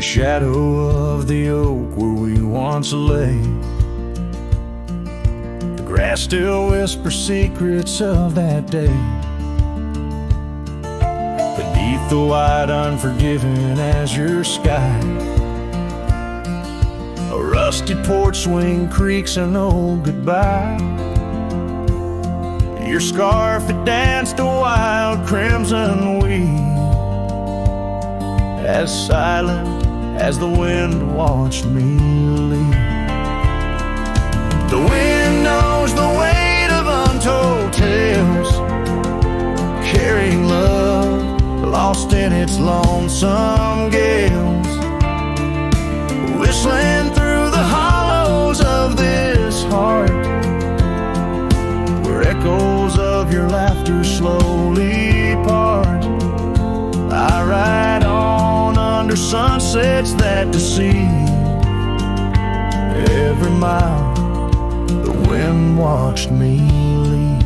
shadow of the oak where we once lay. The grass still whispers secrets of that day. Beneath the white unforgiving azure sky, a rusty porch swing creaks an old goodbye. Your scarf, it danced a wild crimson weave, as silent as the wind watched me leave. The wind knows the weight of untold tales, carrying love lost in its lonesome gales, whistling through the hollows of this heart, where echoes of your laughter slowly part. I ride on under sunsets that deceive. Every mile the wind watched me leave.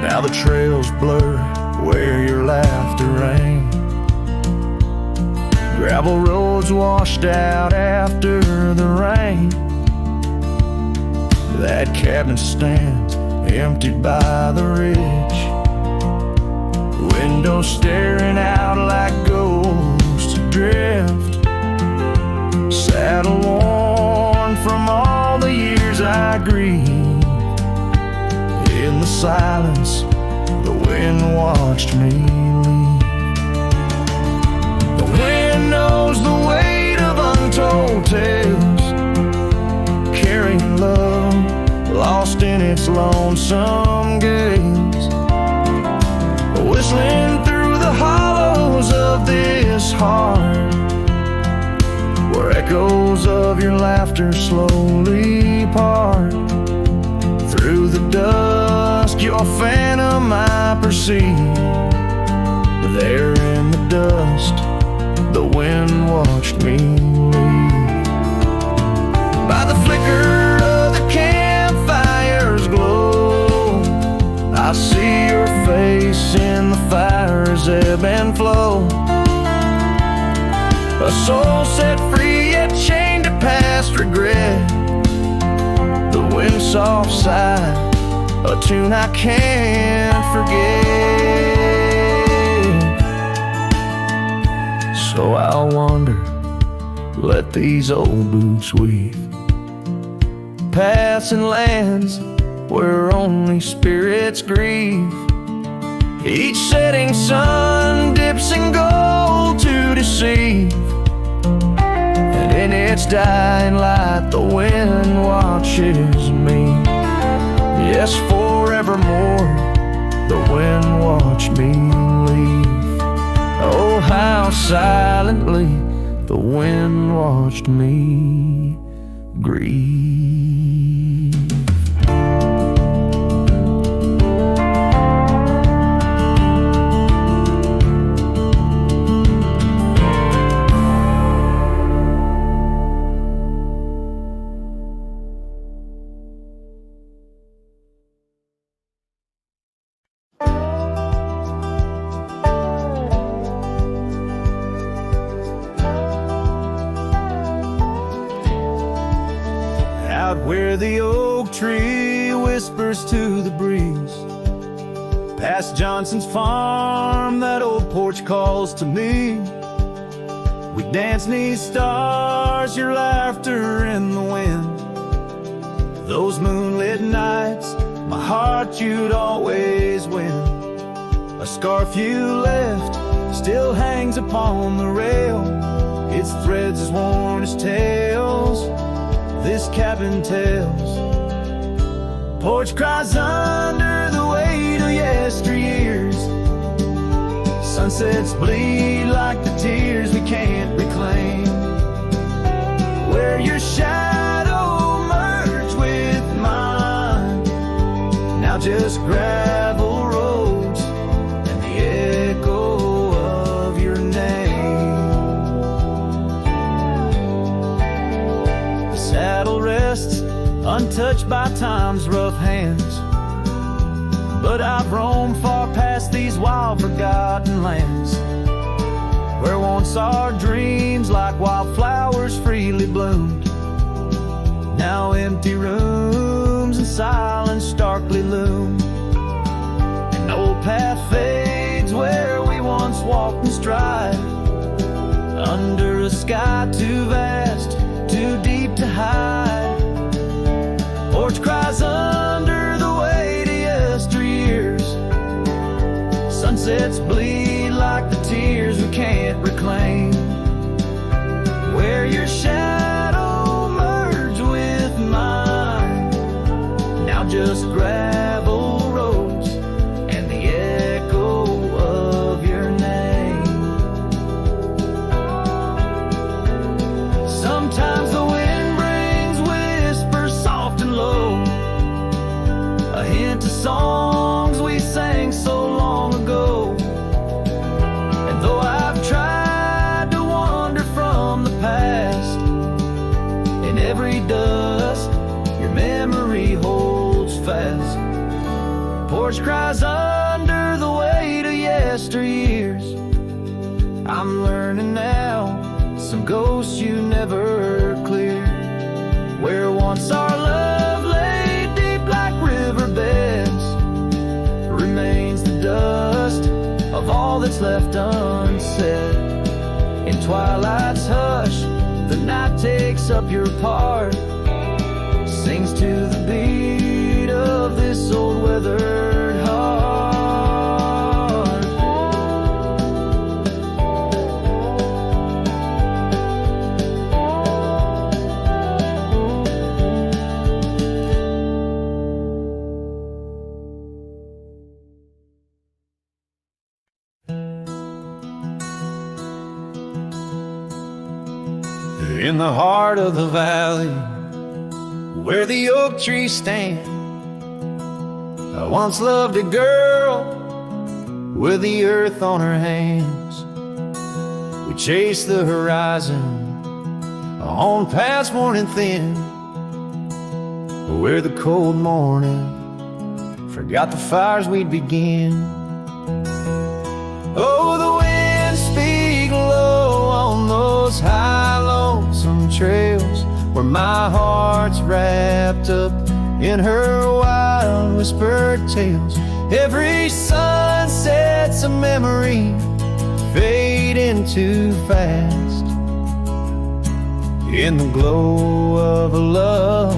Now the trails blur where your laughter rang. Gravel roads washed out after the rain. That cabin stands emptied by the ridge, windows staring out like ghosts adrift. Saddle worn from all the years I grieved. In the silence, the wind watched me leave. The wind knows the weight of untold tales, carrying love lost in its lonesome gaze, whistling through the hollows of this heart, where echoes of your laughter slowly part. Through the dusk, your phantom I perceive. There in the dust, the wind watched me leave. By the flicker of the campfire's glow, I see your face in the fire's ebb and flow. A soul set free yet chained to past regret. The wind's soft sigh, a tune I can't forget. So I'll wander, let these old boots weave, paths and lands where only spirits grieve. Each setting sun dips in gold to deceive, and in its dying light the wind watches me. Yes, forevermore the wind watched me leave. Oh, how silently the wind watched me grieve. Where the oak tree whispers to the breeze, past Johnson's farm, that old porch calls to me. We dance 'neath stars, your laughter in the wind. Those moonlit nights, my heart you'd always win. A scarf you left still hangs upon the rail, its threads as worn as tales this cabin tells. Porch cries under the weight of yesteryears. Sunsets bleed like the tears we can't reclaim. Where your shadow merged with mine, now just gravel roads and the echo of your name. The saddle rests untouched by time's rough hands. But I've roamed far past these wild forgotten lands, where once our dreams like wildflowers freely bloomed. Now empty rooms and silence starkly loom. An old path fades where we once walked in stride, under a sky too vast, too deep to hide. Porch cries under the weight of yesteryears. Sunsets bleed like the tears we can't reclaim, where your shadow merged with mine. Now just gravel roads and the echo of your name. Sometimes the wind brings whispers soft and low, a hint of songs we sang so long ago. And though I've tried to wander from the past, in every dust your memory holds fast. Porch cries under the weight of yesteryears. I'm learning now, some ghosts you never cleared, where once our love lay deep like riverbeds, remains the dust of all that's left unsaid. In twilight's hush, the night takes up your part, sings to the beat of this old weathered heart. In the heart of the valley, where the oak trees stand, I once loved a girl with the earth on her hands. We chased the horizon on past morning thin, where the cold morning forgot the fires we'd begin. Oh, the winds speak low on those high lonesome trails, where my heart's wrapped up in her wild whispered tales. Every sunset's a memory fading too fast, in the glow of a love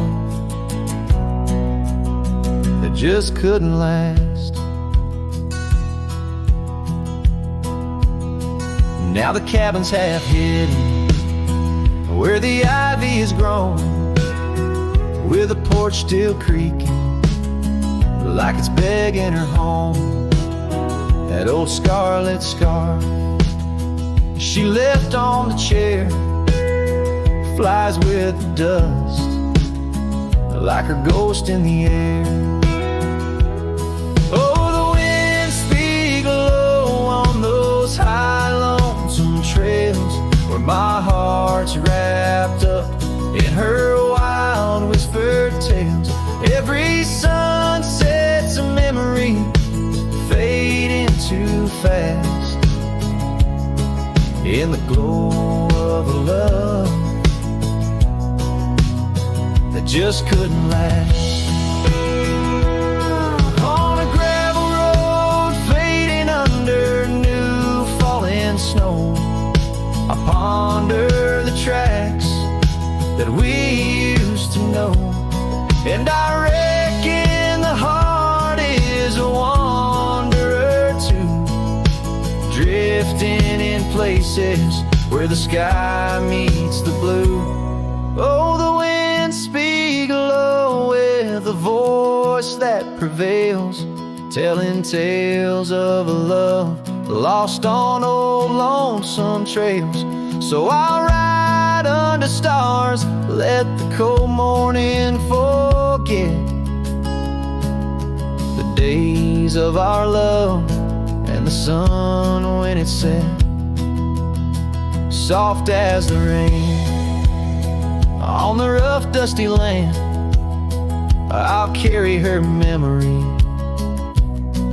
that just couldn't last. Now the cabin's half hidden where the ivy has grown, with the porch still creaking like it's begging her home. That old scarlet scarf she left on the chair flies with the dust like her ghost in the air. Oh, the winds speak low on those high lonesome trails, where my heart's wrapped up in her wild whispered tales. Every sunset's a memory fading too fast, in the glow of a love that just couldn't last. On a gravel road fading under new falling snow, I ponder the tracks that we used to know, and I reckon the heart is a wanderer too, drifting in places where the sky meets the blue. Oh, the winds speak low with a voice that prevails, telling tales of a love lost on old lonesome trails. So I'll ride under stars, let the cold morning forget the days of our love and the sun when it set, soft as the rain on the rough dusty land. I'll carry her memory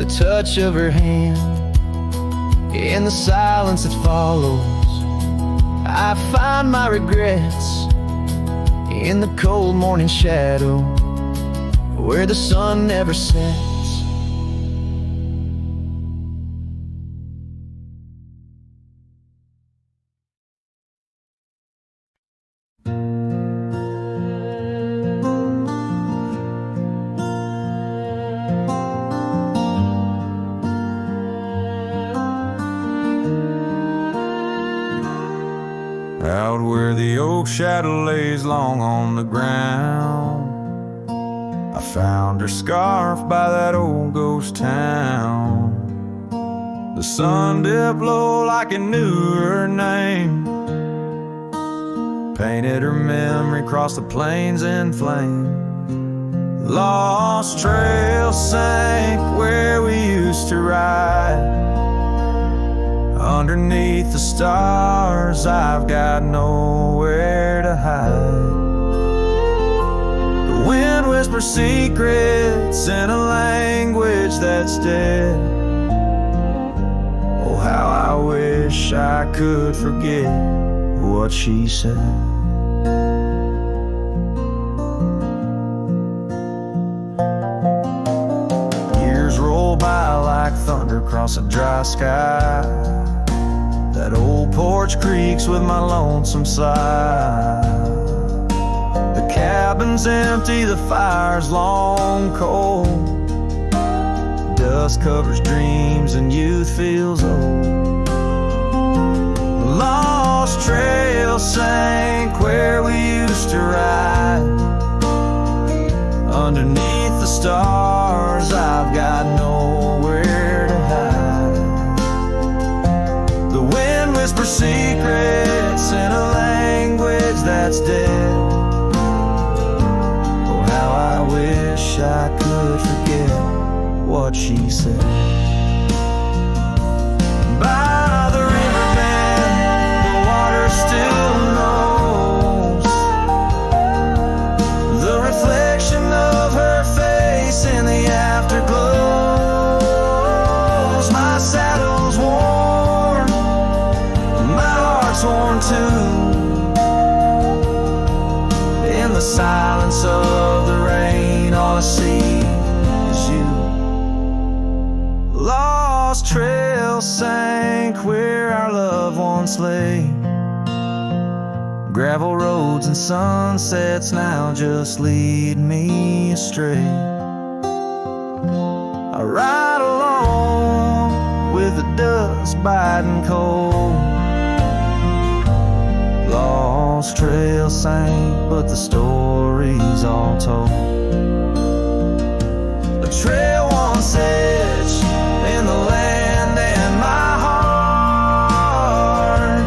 the touch of her hand. In the silence that follows, I find my regrets. In the cold morning shadow, where the sun never sets. Out where the oak shadow lays long on the ground, I found her scarf by that old ghost town. The sun dipped low like it knew her name, painted her memory across the plains in flame. Lost trail sank where we used to ride. Underneath the stars, I've got nowhere to hide. The wind whispers secrets in a language that's dead. Oh, how I wish I could forget what she said. Years roll by like thunder across a dry sky. That old porch creaks with my lonesome sigh. The cabin's empty, the fire's long cold. Dust covers dreams and youth feels old. The lost trail sank where we used to ride. Underneath the stars, I've got nowhere to hide. Whisper secrets in a language that's dead. Oh, how I wish I could forget what she said. By the riverbed, the water still knows the reflection of her face in the afterglows. My saddle's worn, torn too. In the silence of the rain, all I see is you. Lost trail sank where our loved ones lay. Gravel roads and sunsets now just lead me astray. I ride along with the dust biting cold. Lost trail sank, but the story's all told. A trail once etched in the land and my heart.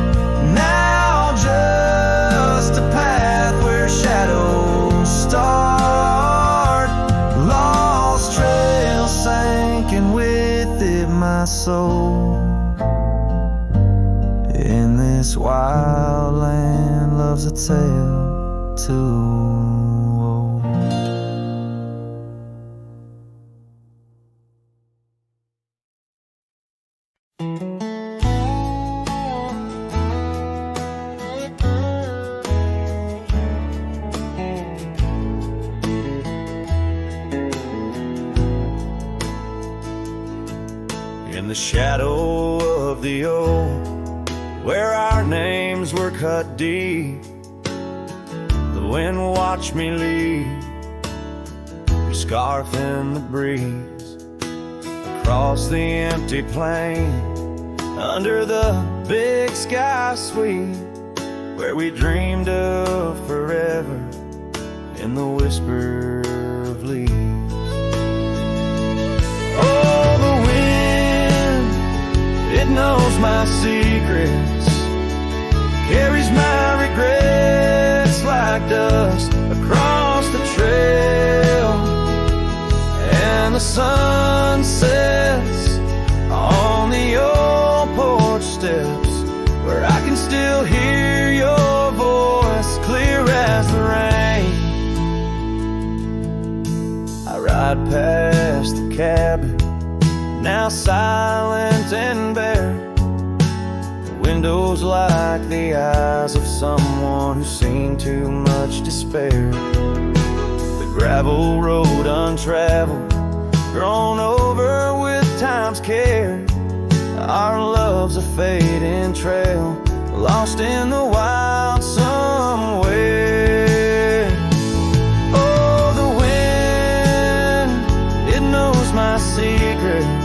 Now just a path where shadows start. Lost trail sank, and with it my soul. In this wild land loves a tale too old. In the shadow of the oak, where our names were cut deep, the wind watched me leave, your scarf in the breeze, across the empty plain, under the big sky sweep, where we dreamed of forever in the whisper of leaves. Oh, the wind, it knows my secrets, carries my regrets like dust across the trail. And the sun sets on the old porch steps, where I can still hear your voice clear as the rain. I ride past the cabin now silent and bare. The windows like the eyes of someone who's seen too much despair. The gravel road untraveled, grown over with time's care. Our love's a fading trail, lost in the wild somewhere. Oh, the wind, it knows my secrets,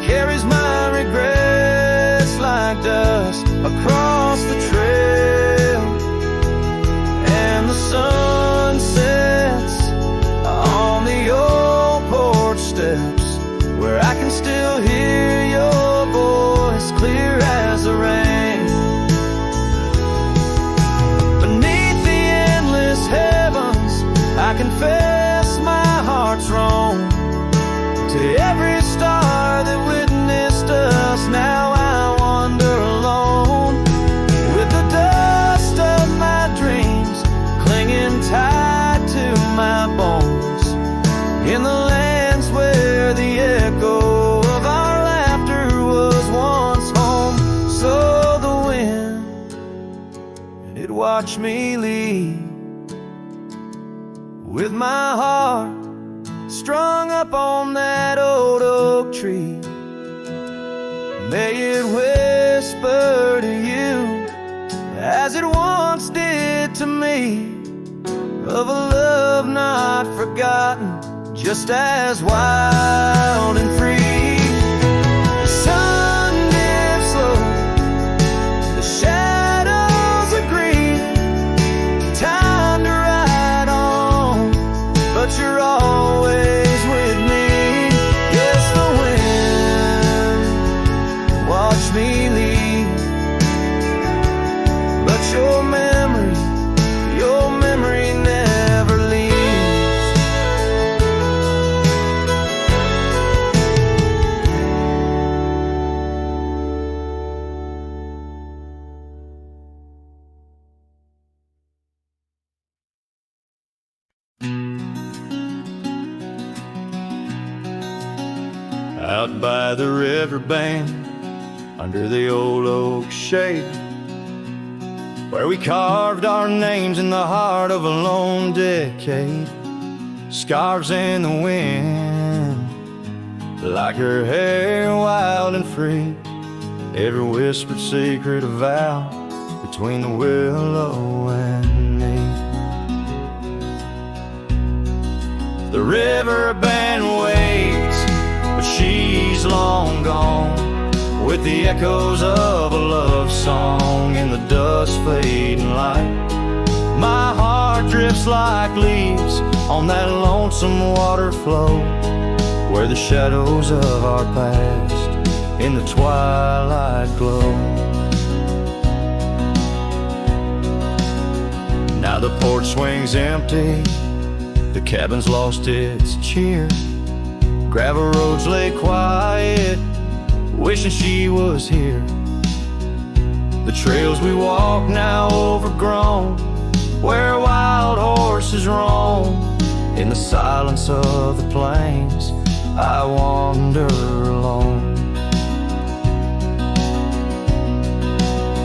carries my regrets like dust across the trail. And the sun sets on the old porch steps, where I can still hear your voice clear as the rain. Beneath the endless heavens, I confess my heart's wrong. To every star that witnessed us, now I wander alone, with the dust of my dreams clinging tight to my bones, in the lands where the echo of our laughter was once home. So the wind, it watched me leave, with my heart strung up on that old oak tree. May it whisper to you, as it once did to me, of a love not forgotten, just as wild and free. The sun dips low, the shadows agree, time to ride on, but you're always with me. Yes, the wind, watch me leave, but your memory never leaves. Out by the riverbank, under the old oak shade, where we carved our names in the heart of a lone decade. Scarves in the wind, like her hair wild and free. Every whispered secret a vow between the willow and me. The river band waits, but she's long gone, with the echoes of a love song in the dust fading light. My heart drifts like leaves on that lonesome water flow, where the shadows of our past in the twilight glow. Now the porch swings empty, the cabin's lost its cheer. Gravel roads lay quiet, wishing she was here. The trails we walk now overgrown, where wild horses roam. In the silence of the plains, I wander alone.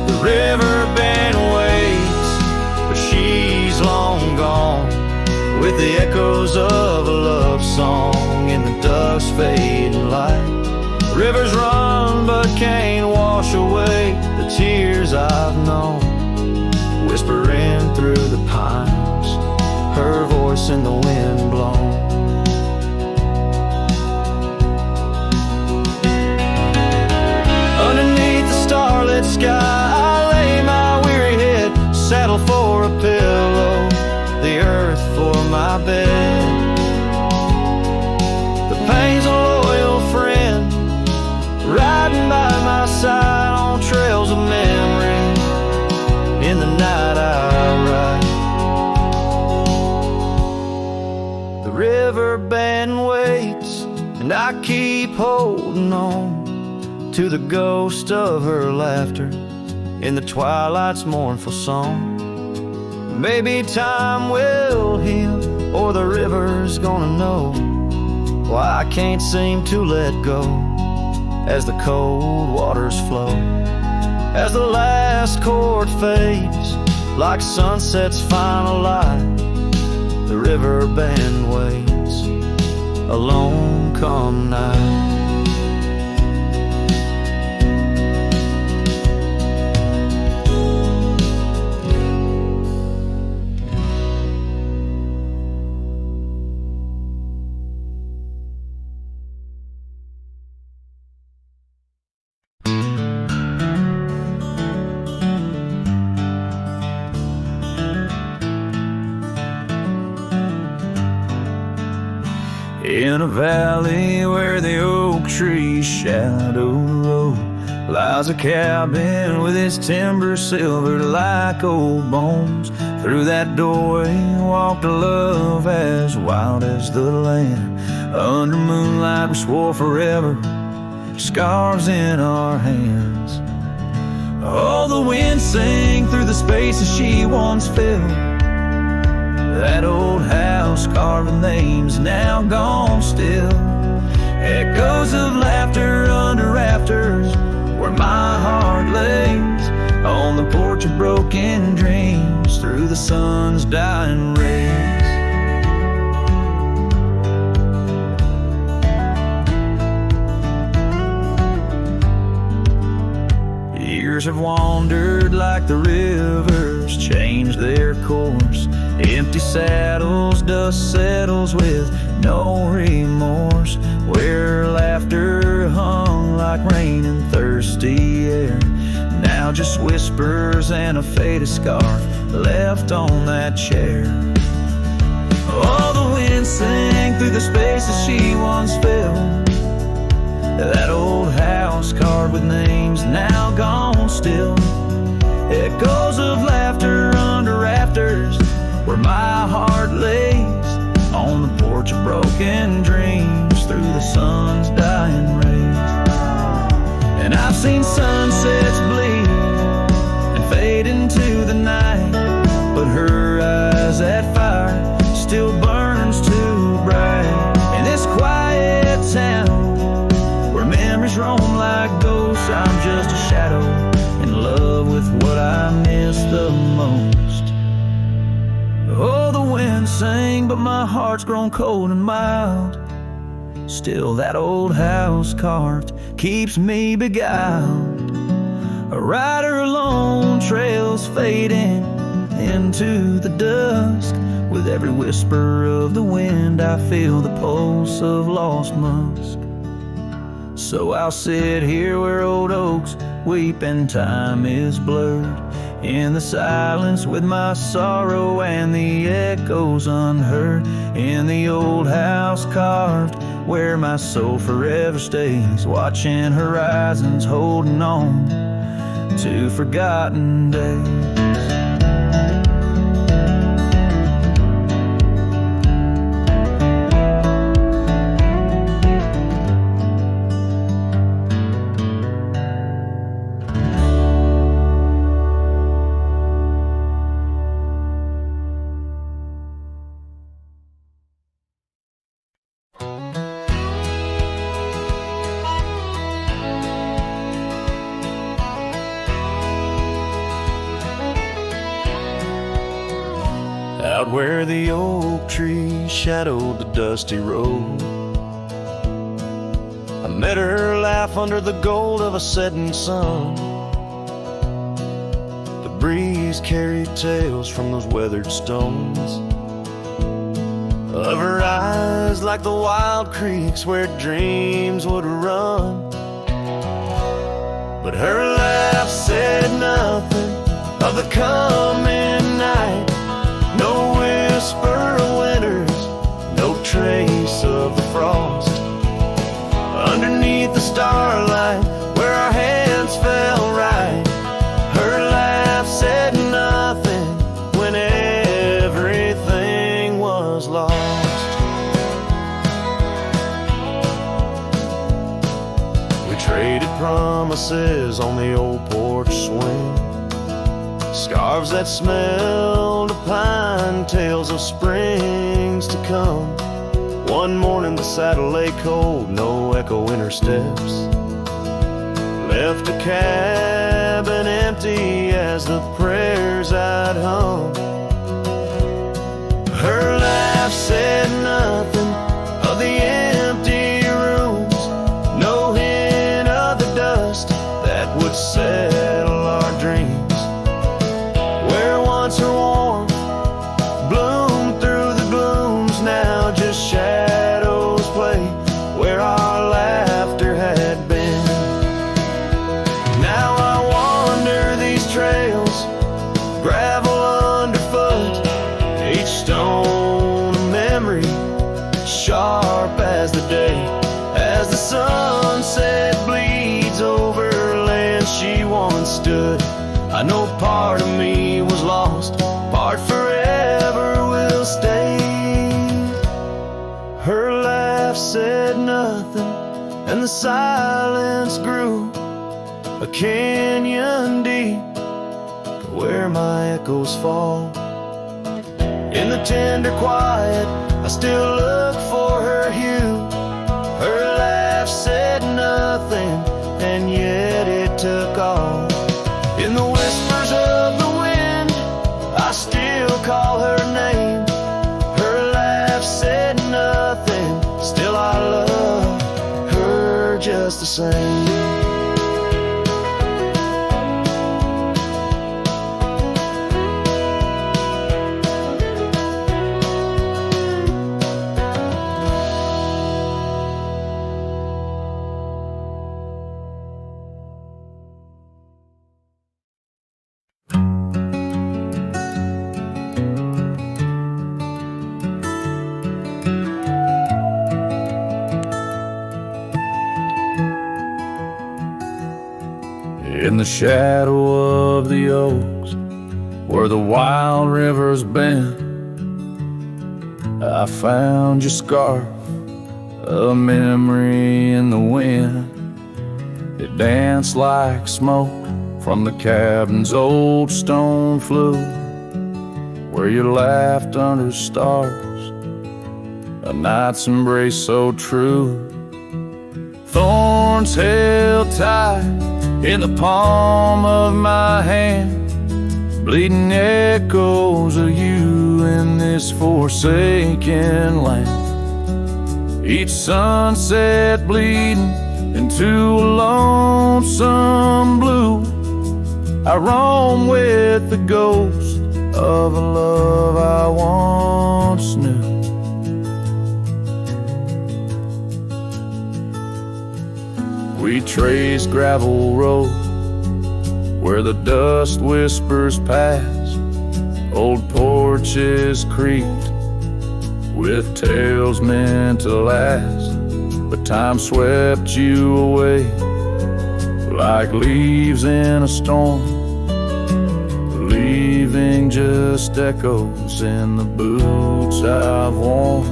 The river band waits, but she's long gone, with the echoes of a love song in the dust fading light. Rivers run but can't wash away the tears I've known, whispering through the pines, her voice in the wind blown. Underneath the starlit sky, I lay my weary head, saddle for a pillow, the earth for my bed. The pain's a loyal friend, riding by my side on trails of memory. In the night I ride. The river band waits, and I keep holding on to the ghost of her laughter in the twilight's mournful song. Maybe time will heal, or the river's gonna know Why I can't seem to let go as the cold waters flow, as the last chord fades like sunset's final light. The river band waits alone come night. In a valley where the oak trees shadow the road lies a cabin with its timber silvered like old bones. Through that doorway walked a love as wild as the land. Under moonlight we swore forever, scarves in our hands. Oh, the wind sang through the spaces she once filled. That old house carved with names now gone still. Echoes of laughter under rafters where my heart lays. On the porch of broken dreams through the sun's dying rays. Years have wandered like the rivers changed their course. Empty saddles, dust settles with no remorse. Where laughter hung like rain in thirsty air, now just whispers and a faded scarf left on that chair. Oh, the wind sang through the spaces she once filled. That old house carved with names now gone still. Echoes of laughter under rafters where my heart lays. On the porch of broken dreams through the sun's dying rays. And I've seen sunsets bleed and fade into the night, but her eyes, that fire still burns too bright. In this quiet town where memories roam like ghosts, I'm just a shadow in love with what I miss the most. Oh, the wind sang, but my heart's grown cold and mild. Still that old house carved keeps me beguiled. A rider alone, trails fading into the dusk. With every whisper of the wind I feel the pulse of lost musk. So I'll sit here where old oaks weep and time is blurred, in the silence with my sorrow and the echoes unheard. In the old house carved where my soul forever stays, watching horizons holding on to forgotten days. Out where the oak tree shadowed the dusty road, I met her laugh under the gold of a setting sun. The breeze carried tales from those weathered stones of her eyes like the wild creeks where dreams would run. But her laugh said nothing of the coming night. No whisper of winters, no trace of the frost. Underneath the starlight, where our hands fell right, her laugh said nothing when everything was lost. We traded promises on the old porch swing, scarves that smelled of pine, tales of springs to come. One morning the saddle lay cold, no echo in her steps. Left a cabin empty as the prayers I'd hung. Her laugh said nothing of the empty rooms, no hint of the dust that would settle our dreams. Where once her warmth bloomed through the glooms, now just shadows play where our laughter had been. Now I wander these trails, gravel underfoot, each stone a memory, sharp as the day. As the sunset bleeds over land she once stood, I know part of me was lost, part forever will stay. Her laugh said nothing, and the silence grew a canyon deep where my echoes fall. In the tender quiet, I still look for her hue. Her laugh said nothing, and yet it took all. In the whispers of the wind, I still call her name. Her laugh said nothing, still I love her just the same. In the shadow of the oaks, where the wild rivers bend, I found your scarf, a memory in the wind. It danced like smoke from the cabin's old stone flue, where you laughed under stars, a night's embrace so true. Thorns held tight in the palm of my hand, bleeding echoes of you in this forsaken land. Each sunset bleeding into a lonesome blue, I roam with the ghost of a love I once knew. We trace gravel road where the dust whispers past, old porches creaked with tales meant to last. But time swept you away like leaves in a storm, leaving just echoes in the boots I've worn.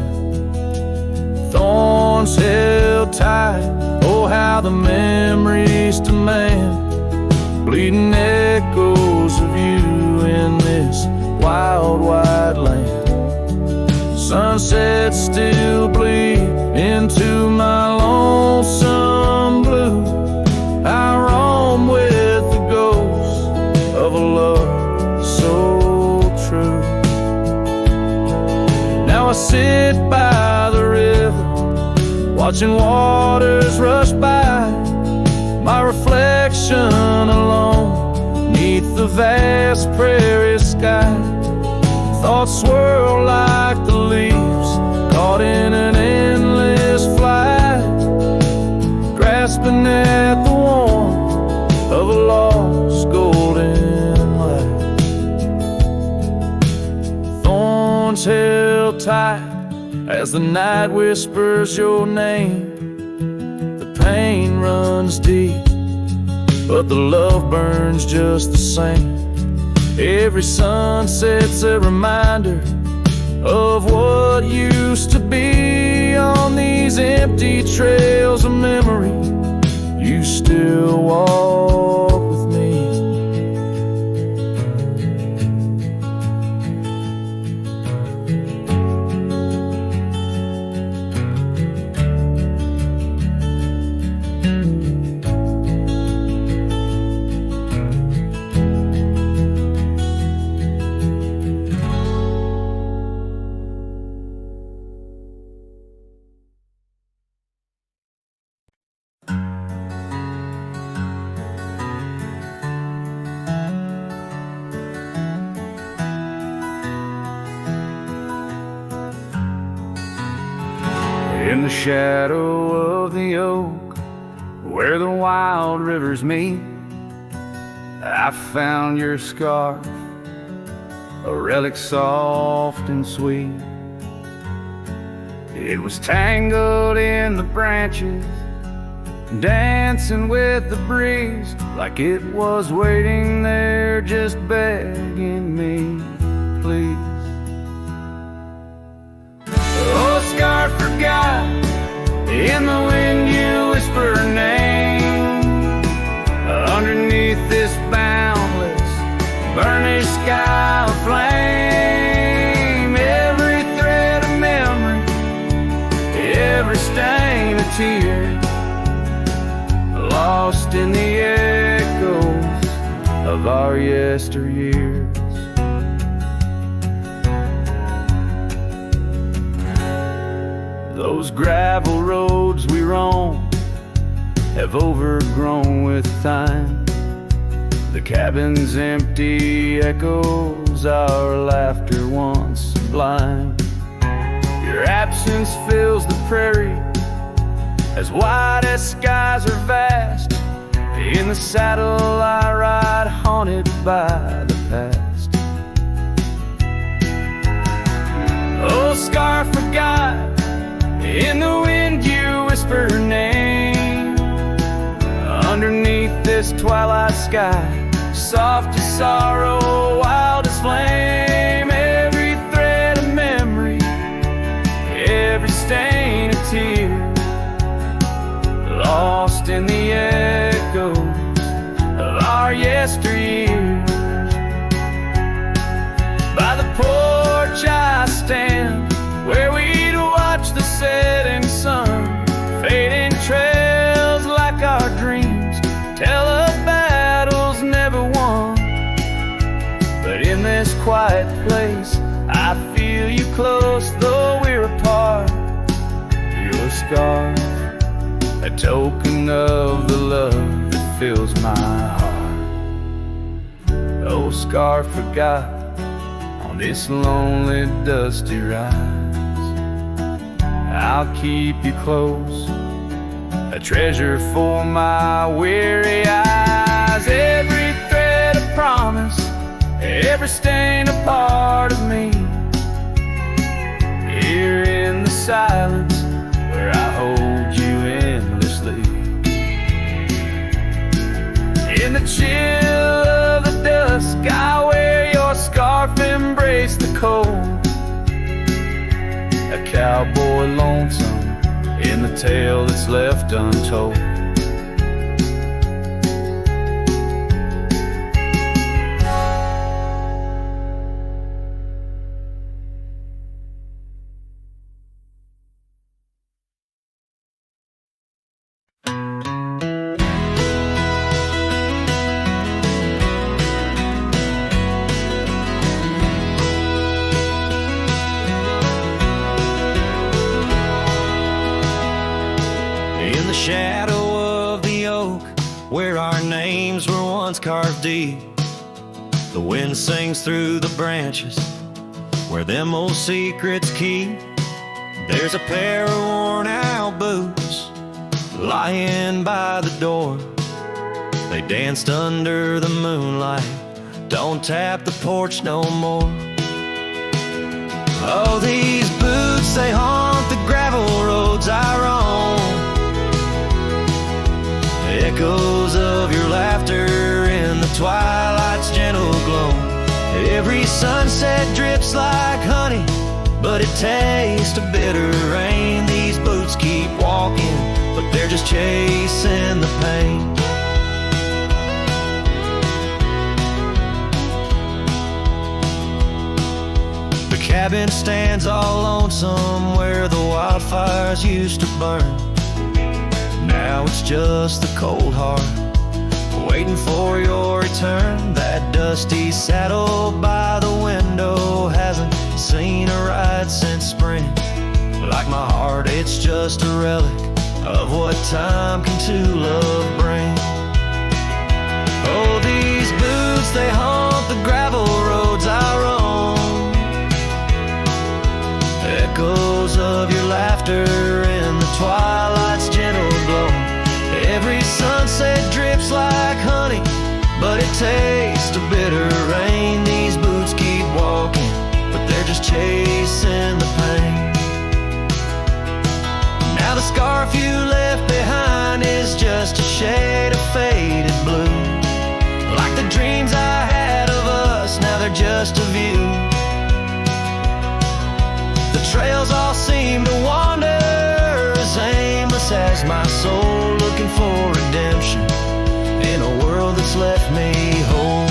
Thorns held tight, oh how the memories demand, bleeding echoes of you in this wild wide land. Sunsets still bleed into my lonesome blue, I roam with the ghost of a love so true. Now I sit by the river, watching waters rush by, my reflection alone neath the vast prairie sky. Thoughts swirl like the leaves caught in an endless flight, grasping at the warmth of a lost golden light. Thorns held tight as the night whispers your name. The pain runs deep, but the love burns just the same. Every sunset's a reminder of what used to be. On these empty trails of memory, you still walk with me. In the shadow of the oak, where the wild rivers meet, I found your scarf, a relic soft and sweet. It was tangled in the branches, dancing with the breeze, like it was waiting there just begging me, please. Oh, scarf forgot, in the wind you whisper her name. Underneath this boundless, burnished sky of flame, every thread of memory, every stain of tear, lost in the echoes of our yesteryears. Those gravel roads we roam have overgrown with time. The cabin's empty echoes our laughter once sublime. Your absence fills the prairie, as wide as skies are vast. In the saddle I ride, haunted by the past. Oh, scarf forgot, in the wind you whisper her name. Underneath this twilight sky, soft as sorrow, wild as flame, every thread of memory, every stain of tear, lost in the echoes of our yesteryear. By the porch I stand, where we'd watch the setting sun, fading trails like our dreams, tell of battles never won. But in this quiet place, I feel you close, though we're apart. Your scarf, a token of the love that fills my heart. Oh, scarf forgot, on this lonely dusty ride, I'll keep you close, a treasure for my weary eyes. Every thread a promise, every stain a part of me. Here in the silence, where I hold you endlessly. In the chill of the dusk, I wear your scarf, embrace the cold. A cowboy lonesome in the tale that's left untold. Carved deep, the wind sings through the branches where them old secrets keep. There's a pair of worn out boots lying by the door. They danced under the moonlight, don't tap the porch no more. Oh, these boots, they haunt the gravel roads I roam. Echoes of your laughter in the twilight's gentle glow. Every sunset drips like honey, but it tastes of bitter rain. These boots keep walking, but they're just chasing the pain. The cabin stands all lonesome where the wildfires used to burn. Now it's just the cold heart waiting for your return. That dusty saddle by the window hasn't seen a ride since spring. Like my heart, it's just a relic of what time can two love bring. Oh, these boots, they haunt the gravel roads I roam. Echoes of your laughter in taste of bitter rain. These boots keep walking, but they're just chasing the pain. Now the scarf you left behind is just a shade of faded blue. Like the dreams I had of us, now they're just a view. The trails all seem to wander, as aimless as my soul, looking for redemption in a world that's left me whole.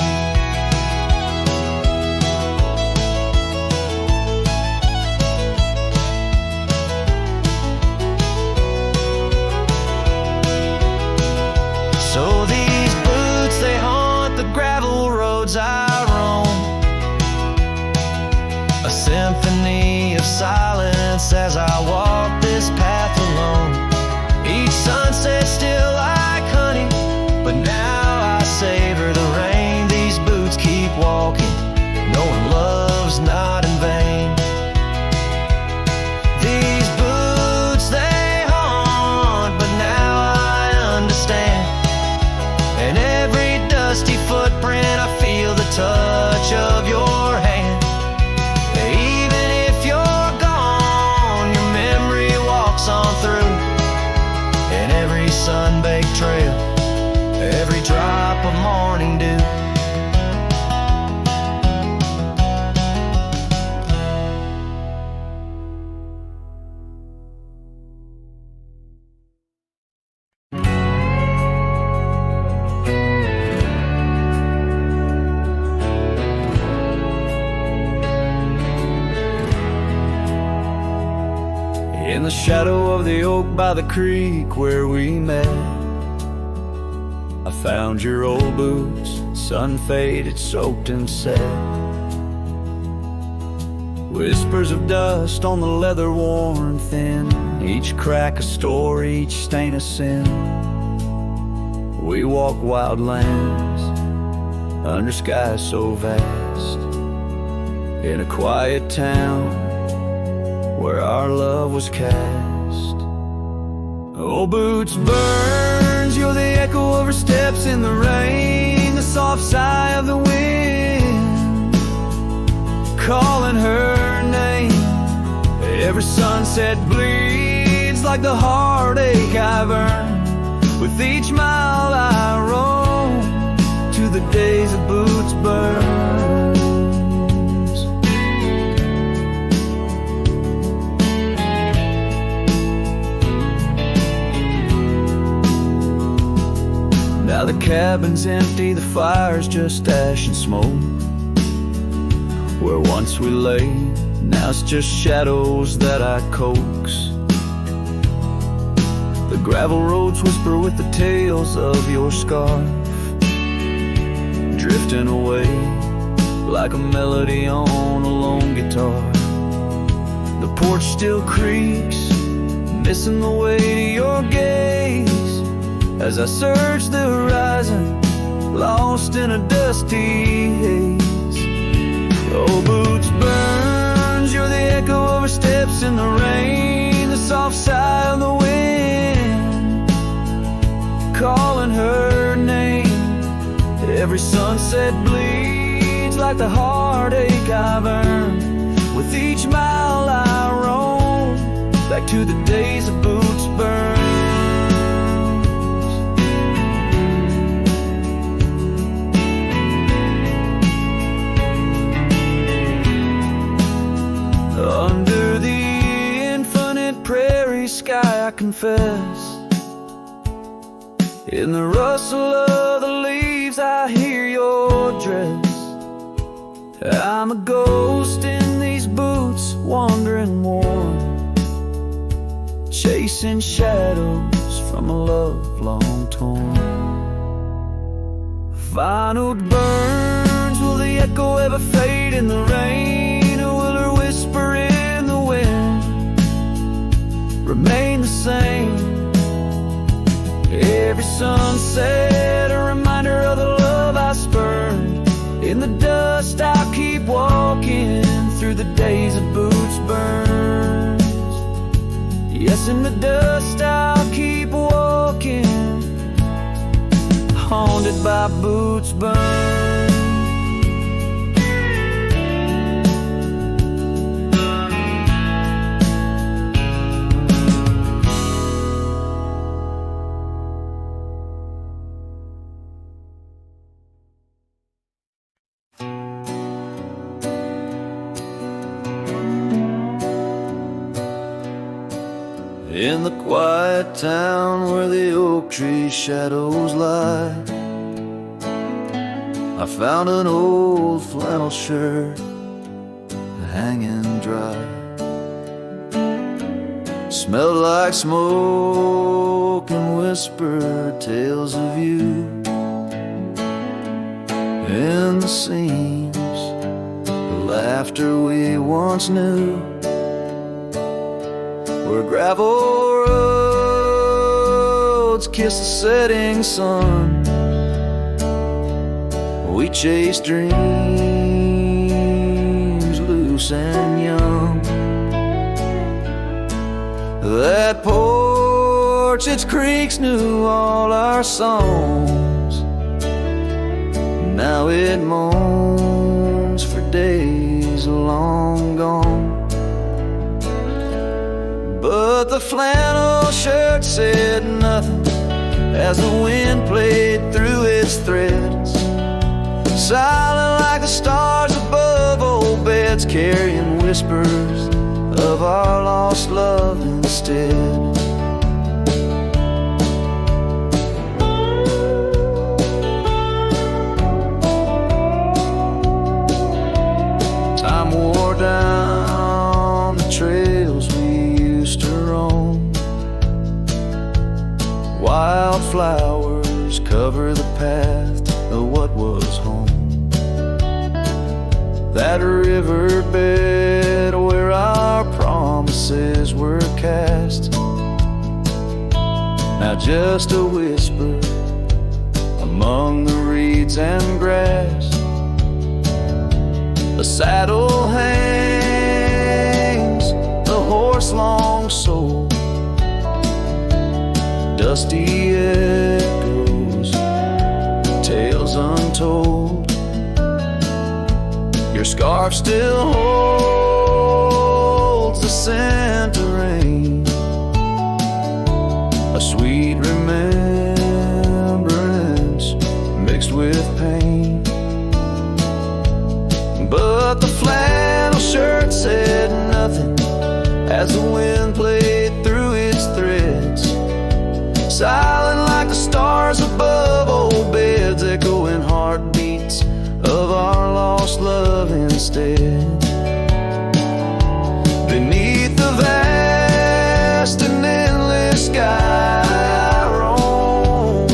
So these boots, they haunt the gravel roads I roam, a symphony of silence as I walk this path alone. Each sunset still like honey, but now I savor the rain. These boots keep walking, knowing love's not in vain. These boots, they haunt, but now I understand. And every dusty footprint, I feel the touch of your hand. Even if you're gone, your memory walks on through. And every sun-baked trail, every drop of morning dew. In the shadow of the oak by the creek where we met, I found your old boots, sun-faded, soaked and set. Whispers of dust on the leather worn thin, each crack a story, each stain a sin. We walk wild lands under skies so vast, in a quiet town where our love was cast. Old boots burns, you're the echo of her steps in the rain, the soft sigh of the wind calling her name. Every sunset bleeds like the heartache I've earned. With each mile I roam to the days of boots burn. Now the cabin's empty, the fire's just ash and smoke. Where once we lay, now it's just shadows that I coax. The gravel roads whisper with the tales of your scarf, drifting away like a melody on a lone guitar. The porch still creaks, missing the way to your gaze, as I search the horizon, lost in a dusty haze. Oh, boots burns, you're the echo of her steps in the rain, the soft sigh of the wind calling her name. Every sunset bleeds like the heartache I've earned. With each mile I roam back to the days of boots burn. Under the infinite prairie sky I confess, in the rustle of the leaves I hear your dress. I'm a ghost in these boots, wandering warm, chasing shadows from a love long torn. Vinyl burns, will the echo ever fade in the rain, or will her whisper in the wind remain the same? Every sunset a reminder of the love I spurned. In the dust I'll keep walking through the days of boots burns. Yes, in the dust I'll keep walking, haunted by boots burned. In the quiet town where the oak tree shadows lie, I found an old flannel shirt hanging dry. Smelled like smoke and whispered tales of you. In the seams of laughter we once knew, where gravel roads kiss the setting sun, we chase dreams loose and young. That porch, its creaks knew all our songs. Now it moans for days long gone. But the flannel shirt said nothing as the wind played through its threads, silent like the stars above old beds, carrying whispers of our lost love instead. Time wore down the trails we used to roam. Wildflowers cover the path to what was home. That riverbed where our promises were cast, now just a whisper among the reeds and grass. The saddle hangs, the horse long sold, dusty echoes, tales untold. Your scarf still holds the scent of rain, a sweet remembrance mixed with pain. But the flannel shirt said nothing as the wind played through its threads, silent like the stars above old beds, echoing heartbeats of our lost love instead. Beneath the vast and endless sky I roam,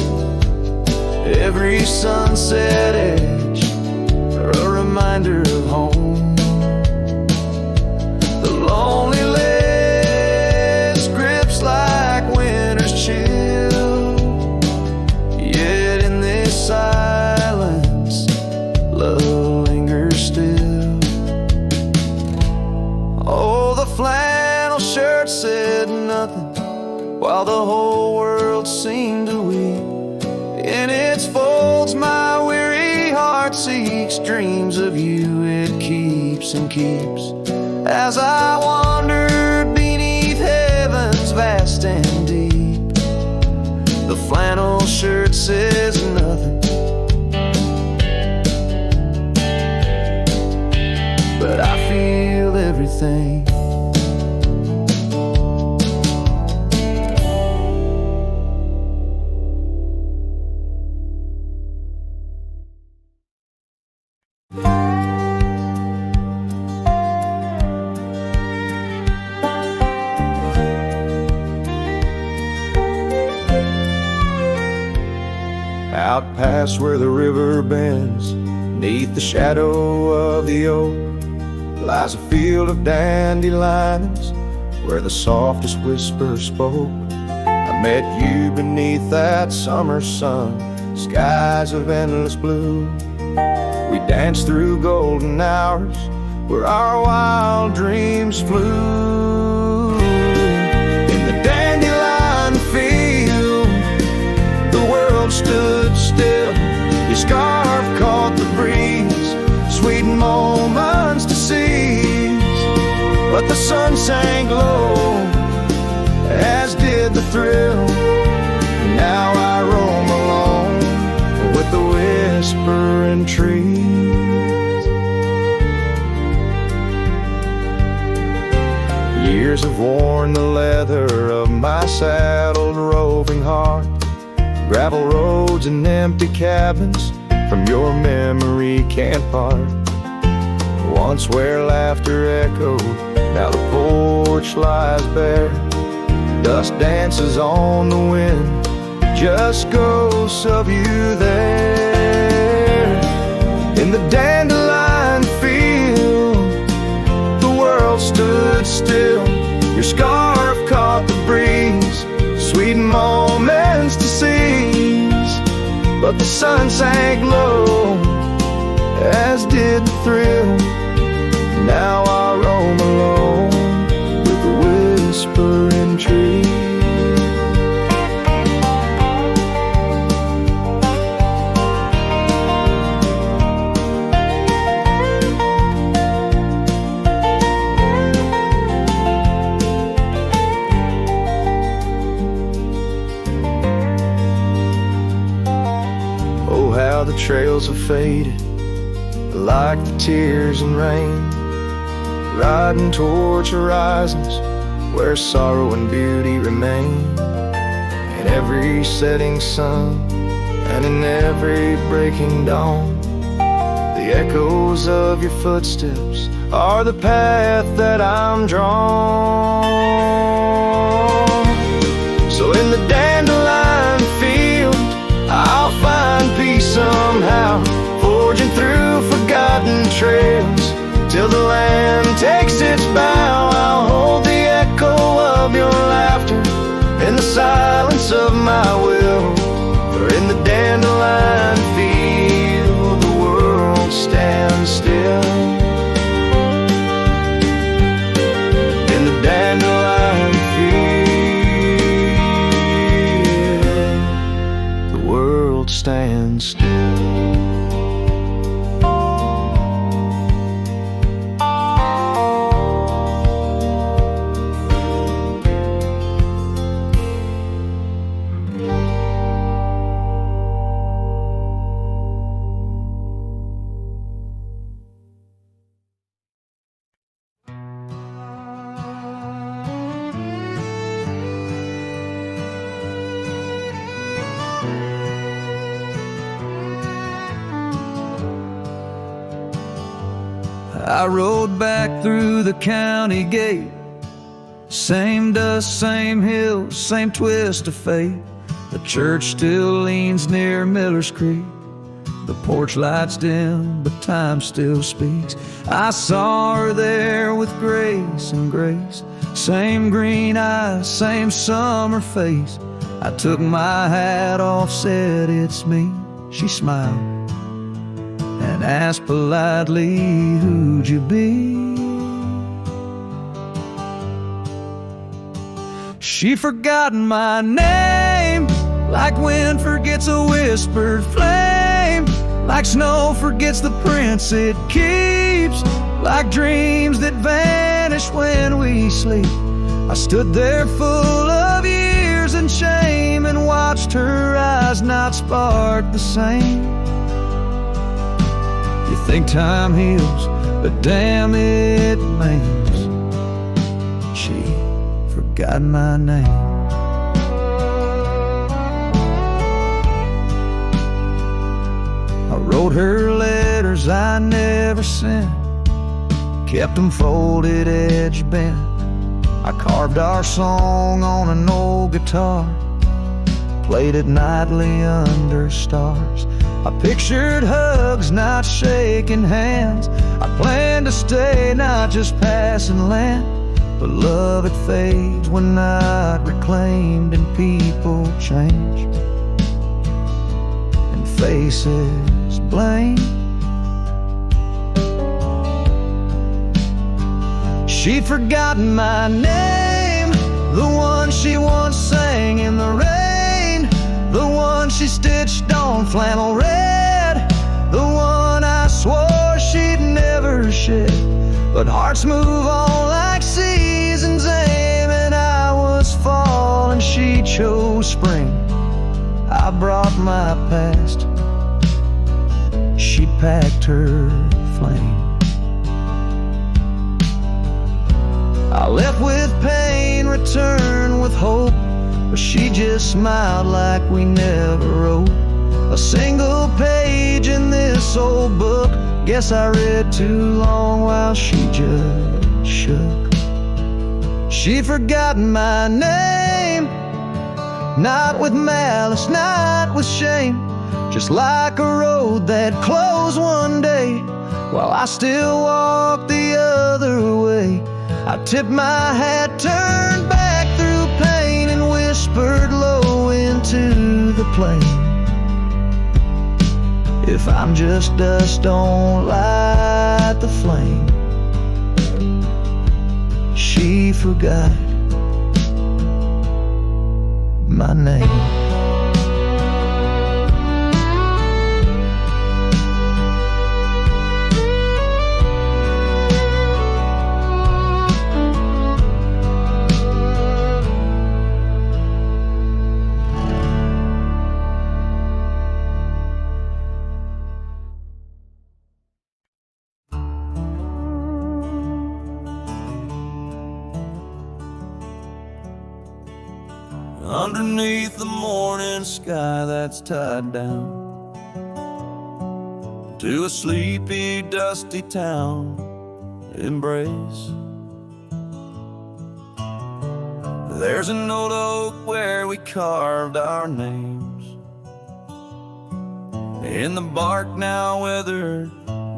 every sunset edge a reminder of home. The loneliness grips like winter's chill, yet in this silence love lingers still. Oh, the flannel shirt said nothing while the whole world seemed to weep. In its folds my weary heart seeks dreams of you. It keeps and keeps as I wandered beneath heaven's vast and deep. The flannel shirt says nothing, but I feel everything. Out past where the river bends, neath the shadow of the oak, lies a field of dandelions where the softest whisper spoke. I met you beneath that summer sun, skies of endless blue. We danced through golden hours where our wild dreams flew. In the dandelion field, the world stood still. but the sun sank low, as did the thrill. Now I roam alone with the whispering trees. Years have worn the leather of my saddled roving heart. Gravel roads and empty cabins from your memory can't part. Once where laughter echoed, now the porch lies bare. Dust dances on the wind, just ghosts of you there. In the dandelion field, the world stood still. Your scarf caught the breeze, sweet moments to seize. But the sun sank low, as did the thrill. Now I roam alone with the whispering trees. Oh, how the trails have faded, like the tears and rain, riding towards horizons where sorrow and beauty remain. In every setting sun and in every breaking dawn, the echoes of your footsteps are the path that I'm drawn. So in the dandelion field, I'll find peace somehow, forging through forgotten trails till the land takes its bow. I'll hold the echo of your laughter in the silence of my will. For in the dandelion field, the world stands still. In the dandelion field, the world stands still. I rode back through the county gate. Same dust, same hills, same twist of fate. The church still leans near Miller's Creek. The porch lights dim, but time still speaks. I saw her there with grace and grace. Same green eyes, same summer face. I took my hat off, said it's me. She smiled and asked politely, who'd you be? She forgotten my name, like wind forgets a whispered flame, like snow forgets the prints it keeps, like dreams that vanish when we sleep. I stood there full of years and shame and watched her eyes not spark the same. You think time heals, but damn it maims. She forgot my name. I wrote her letters I never sent, kept them folded, edge bent. I carved our song on an old guitar, played it nightly under stars. I pictured hugs, not shaking hands. I planned to stay, not just passing land. But love, it fades when not reclaimed, and people change, and faces blame. She'd forgotten my name, the one she once sang in the rain, the one she stitched on flannel red, the one I swore she'd never shed. But hearts move on like seasons aim, and I was fall and she chose spring. I brought my past, she packed her flame. I left with pain, returned with hope, but she just smiled like we never wrote a single page in this old book. Guess I read too long while she just shook. She forgot my name, not with malice, not with shame, just like a road that closed one day while I still walk the other way. I tipped my hat, turned back through pain, and whispered low into the plain. If I'm just dust, don't light the flame. She forgot my name. Underneath the morning sky that's tied down to a sleepy, dusty town, Immerse. There's an old oak where we carved our names, in the bark now withered,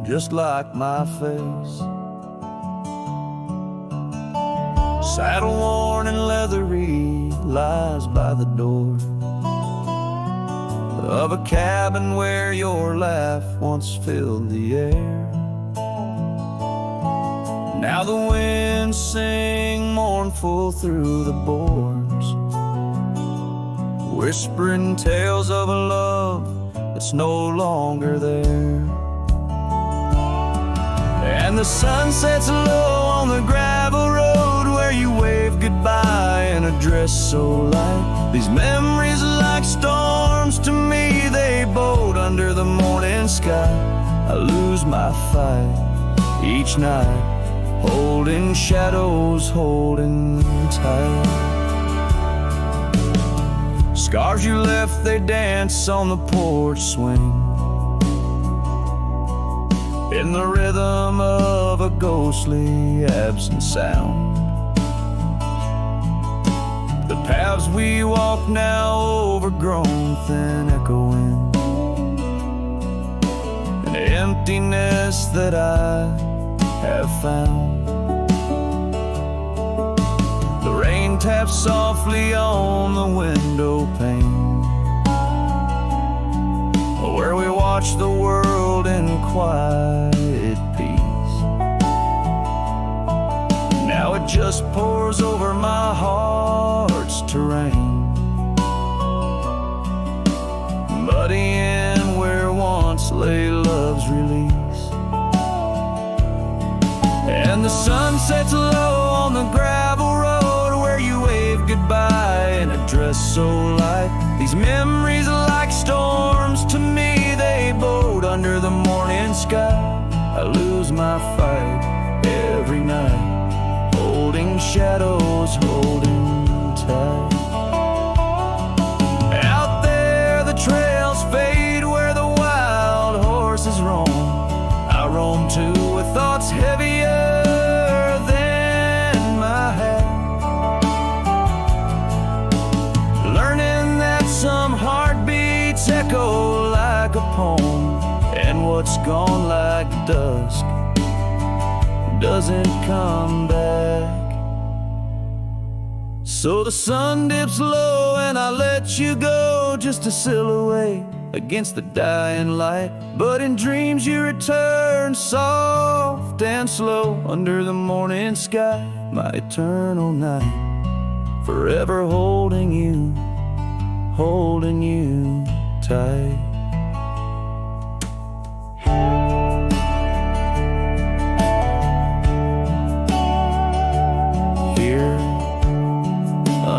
just like my face. Saddle worn and leathery lies by the door of a cabin where your laugh once filled the air. Now the winds sing mournful through the boards, whispering tales of a love that's no longer there. And the sun sets low on the gravel road where you wave goodbye in a dress so light. These memories are like storms to me, they boat under the morning sky. I lose my fight each night, holding shadows, holding tight. Scars you left, they dance on the porch swing, in the rhythm of a ghostly absent sound. The paths we walk now overgrown, thin echoing, an emptiness that I have found. The rain taps softly on the window pane, where we watch the world in quiet peace. Now it just pours over my heart's terrain, muddying where once lay love's release. And the sun sets low on the gravel road where you wave goodbye in a dress so light. These memories are like storms to me, they boat under the morning sky. I lose my fight every night, holding shadows, holding tight. Out there the trails fade where the wild horses roam. I roam too with thoughts heavier than my head, learning that some heartbeats echo like a poem, and what's gone like dusk doesn't come back. So the sun dips low and I let you go, just a silhouette against the dying light. But in dreams you return, soft and slow, under the morning sky, my eternal night, forever holding you tight.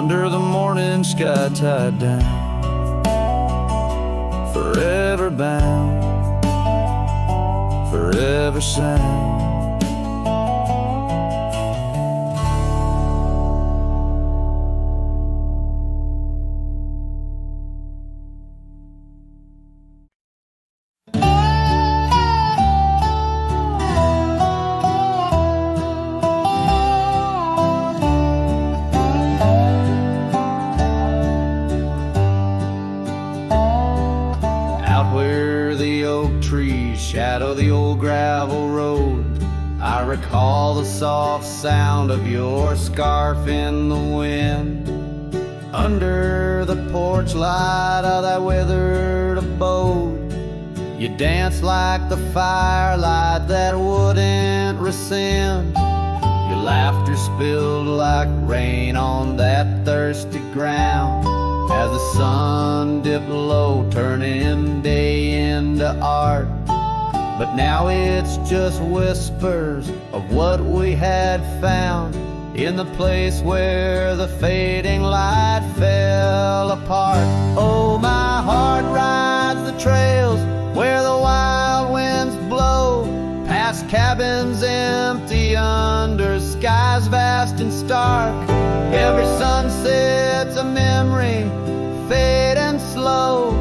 under the morning sky tied down, forever bound, forever sound. Shadow the old gravel road, I recall the soft sound of your scarf in the wind. Under the porch light of that weathered abode, you danced like the firelight that wouldn't rescind. Your laughter spilled like rain on that thirsty ground as the sun dipped low, turning day into art. But now it's just whispers of what we had found in the place where the fading light fell apart. Oh, my heart rides the trails where the wild winds blow, past cabins empty under skies vast and stark. Every sunset's a memory, fading slow,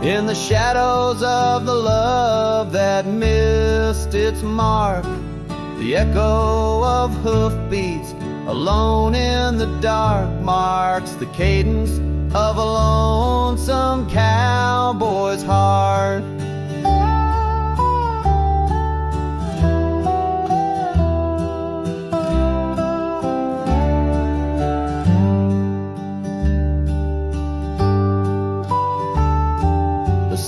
in the shadows of the love that missed its mark. The echo of hoofbeats alone in the dark marks the cadence of a lonesome cowboy's heart.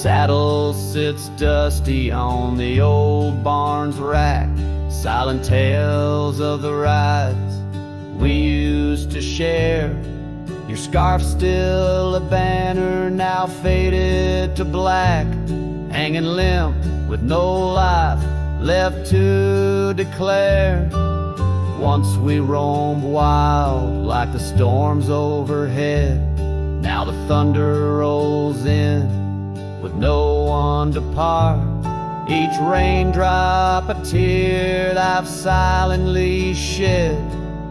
Saddle sits dusty on the old barn's rack, silent tales of the rides we used to share. Your scarf still a banner, now faded to black, hanging limp with no life left to declare. Once we roamed wild like the storms overhead, now the thunder rolls in with no one to part. Each raindrop a tear I've silently shed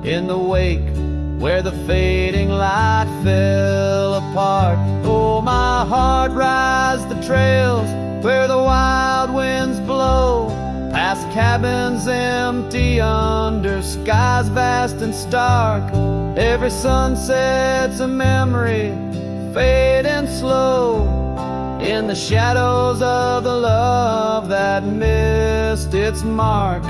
in the wake where the fading light fell apart. Oh, my heart rides the trails where the wild winds blow, past cabins empty under skies vast and stark. Every sunset's a memory, fading slow, in the shadows of the love that missed its mark.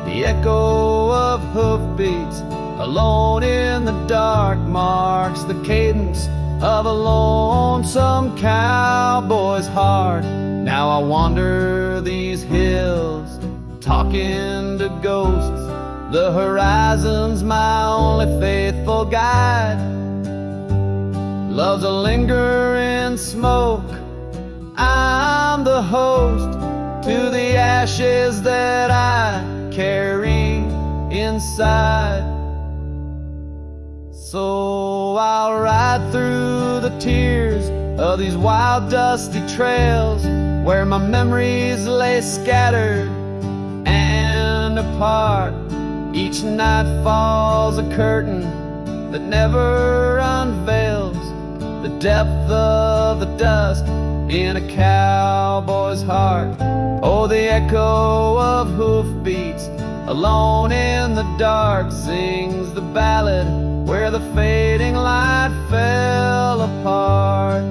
The echo of hoofbeats alone in the dark marks the cadence of a lonesome cowboy's heart. Now I wander these hills, talking to ghosts. The horizon's my only faithful guide. Love's a lingering smoke, I'm the host to the ashes that I carry inside. So I'll ride through the tears of these wild dusty trails where my memories lay scattered and apart. Each night falls a curtain that never unveils the depth of the dust in a cowboy's heart. Oh, the echo of hoofbeats alone in the dark sings the ballad where the fading light fell apart.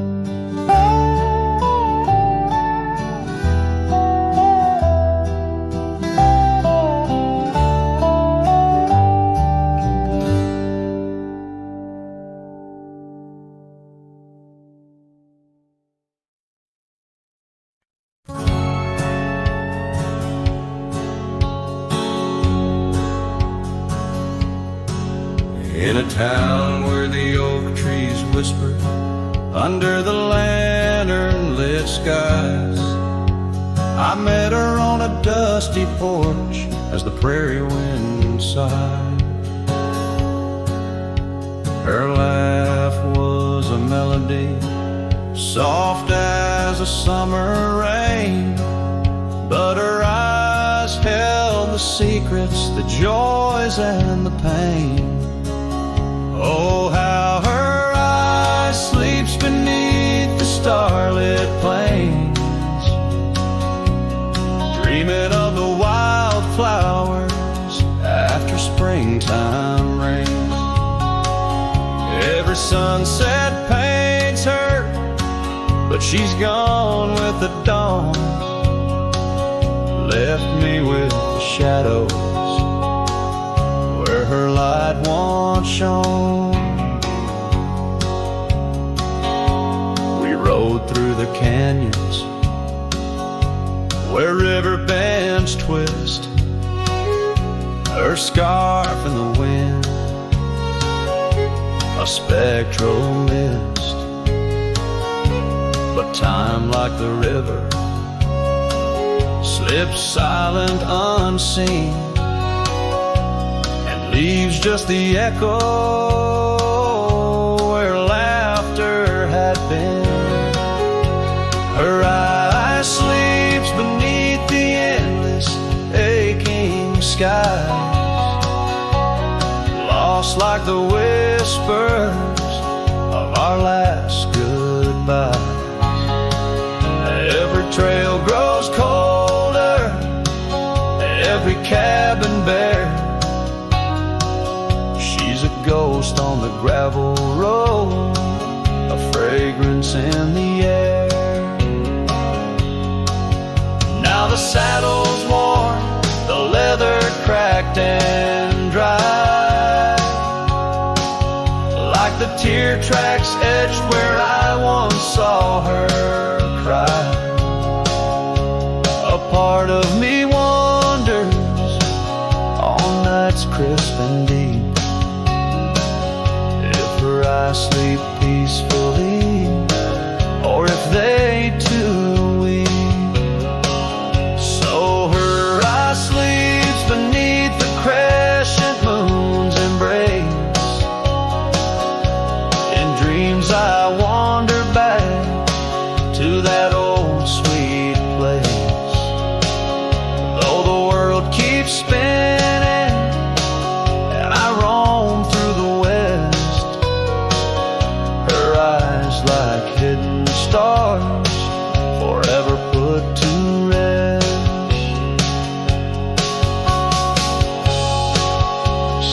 In a town where the oak trees whisper under the lantern-lit skies, I met her on a dusty porch as the prairie wind sighed. Her laugh was a melody, soft as a summer rain, but her eyes held the secrets, the joys and the pain. Oh, how her eyes sleeps beneath the starlit plains, dreaming of the wildflowers after springtime rains. Every sunset paints her, but she's gone with the dawn, left me with the shadows where her light once shone. We rode through the canyons where river bends twist, her scarf in the wind, a spectral mist. But time, like the river, slips silent unseen, and leaves just the echo where laughter had been. Her eye sleeps beneath the endless aching skies, lost like the whispers of our last goodbye. Every trail grows colder, every cabin bare. She's a ghost on the gravel road, a fragrance in the air. Now the saddle's worn, the leather cracked and dry, like the tear tracks etched where I once saw her cry. A part of me wanders on nights crisp and deep, if her eyes sleep peacefully, or if they too weep. So her eye sleeps beneath the crescent moon's embrace. In dreams I wander back to that old sweet place. Though the world keeps spinning and I roam through the west, her eyes like hidden stars, forever put to rest.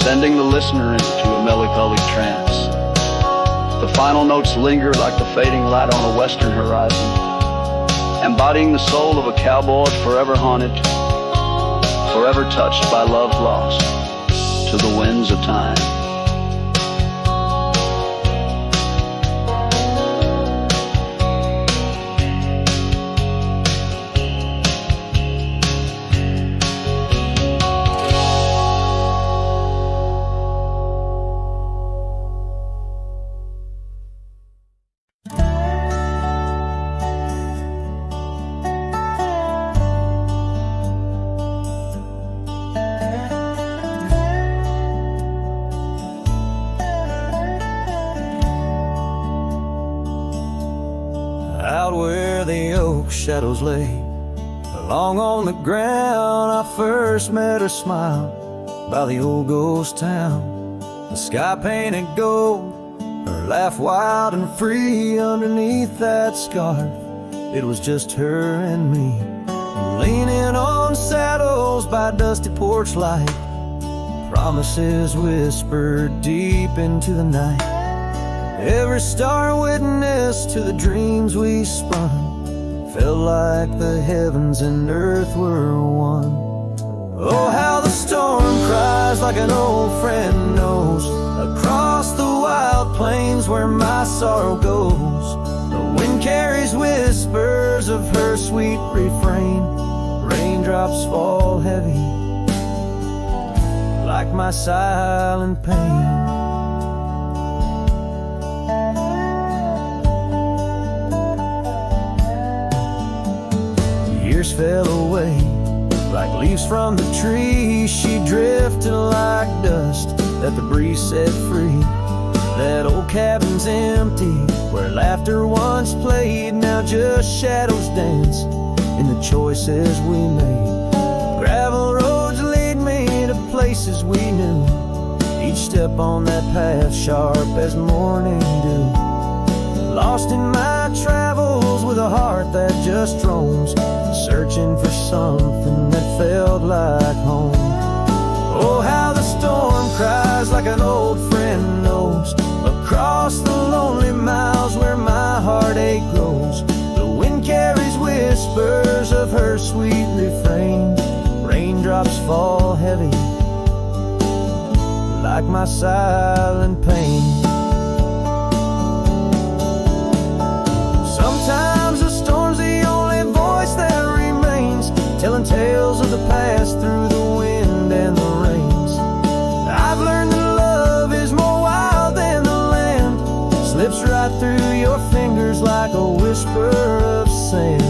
Sending the listener into a melancholy trance. The final notes linger like the fading light on a western horizon, embodying the soul of a cowboy forever haunted, forever touched by love lost to the winds of time. Out where the oak shadows lay, along on the ground I first met her smile, by the old ghost town. The sky painted gold, her laugh wild and free underneath that scarf. It was just her and me, leaning on saddles by dusty porch light, promises whispered deep into the night. Every star witness to the dreams we spun, felt like the heavens and earth were one. Oh, how the storm cries like an old friend knows, across the wild plains where my sorrow goes. The wind carries whispers of her sweet refrain, raindrops fall heavy like my silent pain. Years fell away like leaves from the tree. She drifted like dust that the breeze set free. That old cabin's empty, where laughter once played. Now just shadows dance in the choices we made. Gravel roads lead me to places we knew, each step on that path sharp as morning dew. Lost in my travels with a heart that just roams, searching for something that felt like home. Oh, how the storm cries like an old friend knows, across the lonely miles where my heartache grows. The wind carries whispers of her sweet refrain. Raindrops fall heavy like my silent pain. Sometimes the storm's the only voice that remains, telling tales of the past through the wind and the rains. I've learned that love is more wild than the land, slips right through your fingers like a whisper of sand.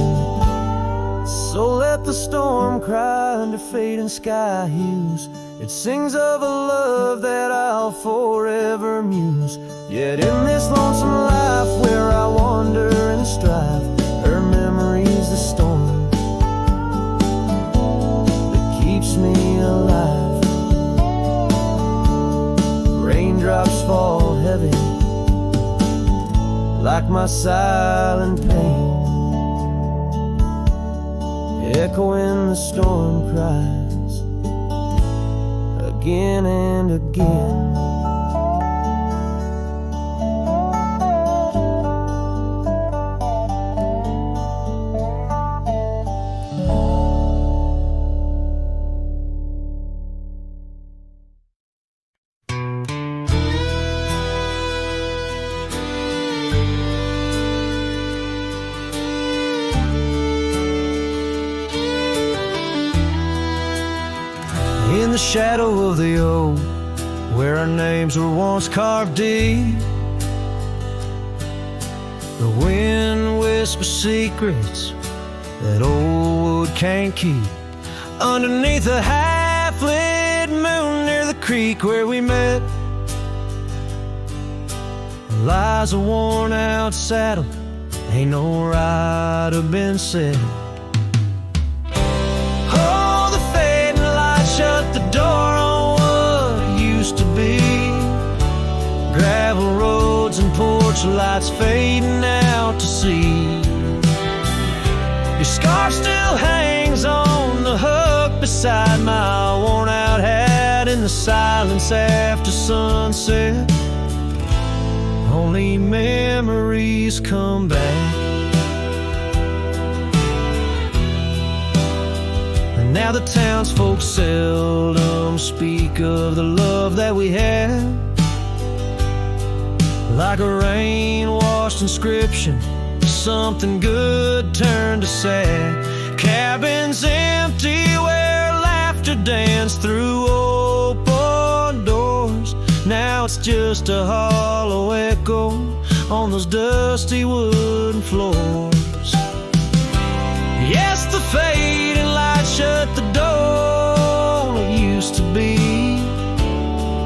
So let the storm cry under fading sky hues. It sings of a love that I'll forever muse. Yet in this lonesome life where I wander and strive, her memory's the storm that keeps me alive. Raindrops fall heavy like my silent pain, echoing the storm cries again and again. In the shadow of the oak, where our names were once carved deep, the wind whispers secrets that old wood can't keep. Underneath a half-lit moon near the creek where we met lies a worn-out saddle, ain't no rider been set. Shut the door on what used to be. Gravel roads and porch lights fading out to sea. Your scarf still hangs on the hook beside my worn out hat in the silence after sunset. Only memories come back. Now the townsfolk seldom speak of the love that we had. Like a rain-washed inscription, something good turned to sad. Cabins empty where laughter danced through open doors. Now it's just a hollow echo on those dusty wooden floors. Yes, the fading light shut the door. It used to be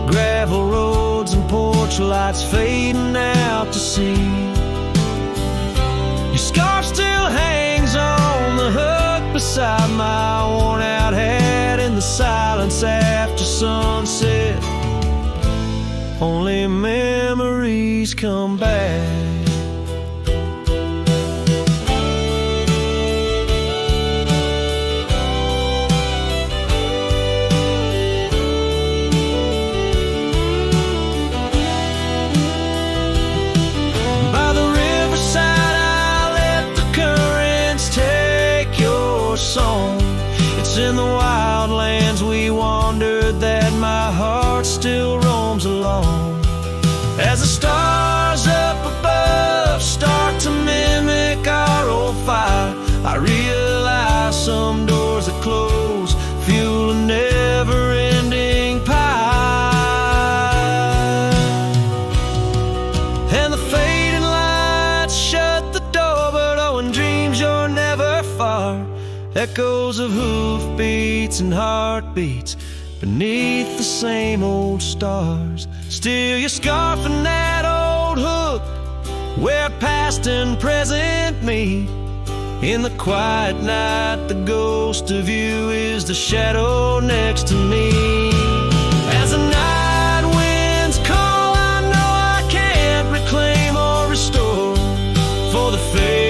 gravel roads and porch lights fading out to sea. Your scarf still hangs on the hook beside my worn out hat in the silence after sunset. Only memories come back. In the wildlands we wandered that my heart still roams along. As the stars up above start to mimic our old fire, I realize some doors that close fuel a never-ending pie. And the fading lights shut the door, but oh, in dreams you're never far. Echoes of hoofbeats and heartbeats beneath the same old stars. Still your scarf and that old hook, where past and present meet. In the quiet night, the ghost of you is the shadow next to me. As the night winds call, I know I can't reclaim or restore, for the fate